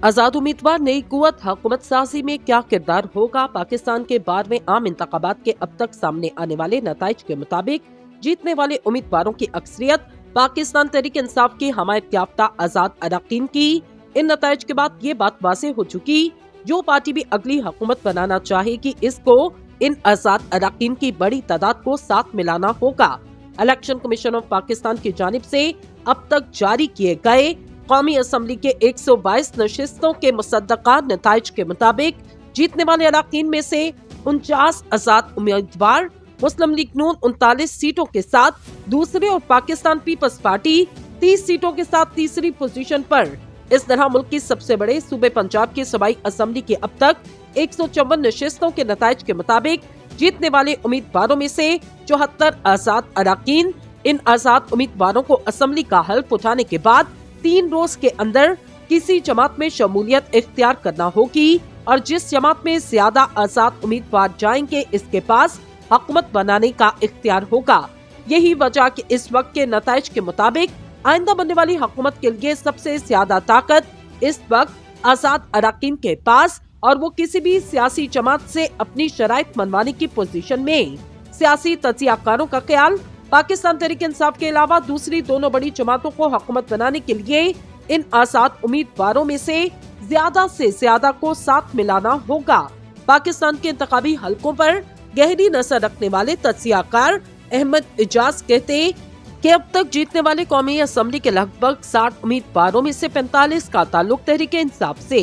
आजाद उम्मीदवार नई कुव्वत हुकूमत साजी में क्या किरदार होगा? पाकिस्तान के 12वें आम इंतखाबात के अब तक सामने आने वाले नताइज के मुताबिक जीतने वाले उम्मीदवारों की अक्सरियत पाकिस्तान तहरीक इंसाफ की हमायत याफ्ता आजाद अरकान की। इन नताइज के बाद ये बात वाज़ेह हो चुकी, जो पार्टी भी अगली हुकूमत बनाना चाहेगी इसको इन आजाद अरकान की बड़ी तादाद को साथ मिलाना होगा। इलेक्शन कमीशन ऑफ पाकिस्तान की जानिब से अब तक जारी किए गए कौमी असम्बली के 122 नशिस्तों के मुसद्दका नताइज के मुताबिक जीतने वाले अरकान में से 49 आजाद उम्मीदवार, मुस्लिम लीग नून 39 सीटों के साथ दूसरे और पाकिस्तान पीपल्स पार्टी 30 सीटों के साथ तीसरी पोजीशन पर। इस तरह मुल्क की सबसे बड़े सूबे पंजाब की सूबाई असम्बली के अब तक 154 नशिस्तों के नताइज के मुताबिक जीतने वाले उम्मीदवारों में से 74 आजाद अरकान। इन आजाद उम्मीदवारों को असम्बली का हल्फ उठाने के बाद 3 रोज के अंदर किसी जमात में शमूलियत इख्तियार करना होगी और जिस जमात में ज्यादा आजाद उम्मीदवार जाएंगे इसके पास हुकूमत बनाने का इख्तियार होगा। यही वजह कि इस वक्त के नताइज के मुताबिक आइंदा बनने वाली हुकूमत के लिए सबसे ज्यादा ताकत इस वक्त आजाद अरकान के पास और वो किसी भी सियासी जमात से अपनी शराइत मनवाने की पोजीशन में। सियासी तजियाकारों का ख्याल पाकिस्तान तहरीक इंसाफ के अलावा दूसरी दोनों बड़ी जमातों को हुकूमत बनाने के लिए इन आजाद उम्मीदवारों में से ज्यादा को साथ मिलाना होगा। पाकिस्तान के इंतखाबी हलकों पर गहरी नजर रखने वाले तजियाकार अहमद इजाज कहते कि अब तक जीतने वाले कौमी असम्बली के लगभग 60 उम्मीदवारों में से 45 का ताल्लुक तहरीक इंसाफ से।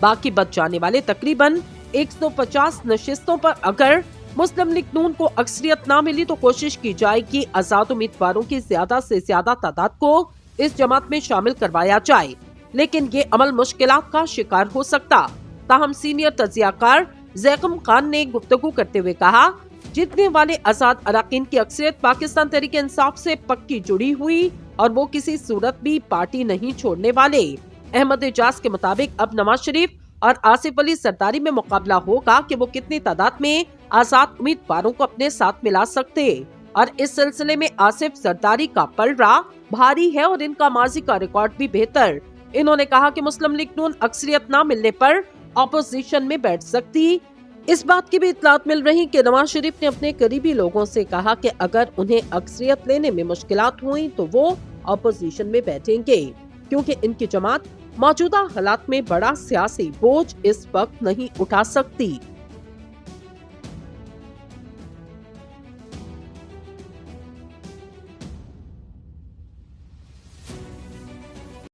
बाकी बच जाने वाले तकरीबन 150 नशिस्तों पर अगर मुस्लिम लीग नून को अक्सरियत न मिली तो कोशिश की जाएगी आजाद उम्मीदवारों की ज्यादा से ज्यादा तादाद को इस जमात में शामिल करवाया जाए, लेकिन ये अमल मुश्किलात का शिकार हो सकता। ताहम सीनियर तजियाकार ज़ैकम खान ने गुफ्तगू करते हुए कहा, जीतने वाले आजाद अरकान की अक्सरियत पाकिस्तान तहरीक इंसाफ से पक्की जुड़ी हुई और वो किसी सूरत भी पार्टी नहीं छोड़ने वाले। अहमद इजाज के मुताबिक अब नवाज शरीफ और आसिफ अली सरदारी में मुकाबला होगा कि वो कितनी तादाद में आजाद उम्मीदवारों को अपने साथ मिला सकते और इस सिलसिले में आसिफ सरदारी का पलड़ा भारी है और इनका माजी का रिकॉर्ड भी बेहतर। इन्होंने कहा कि मुस्लिम लीग नून अक्सरियत न मिलने पर ऑपोजिशन में बैठ सकती। इस बात की भी इत्तलात मिल रही कि नवाज शरीफ ने अपने करीबी लोगों से कहा कि अगर उन्हें अक्सरियत लेने में मुश्किलात हुई तो वो ऑपोजिशन में बैठेंगे, क्योंकि इनकी जमात मौजूदा हालात में बड़ा सियासी बोझ इस वक्त नहीं उठा सकती।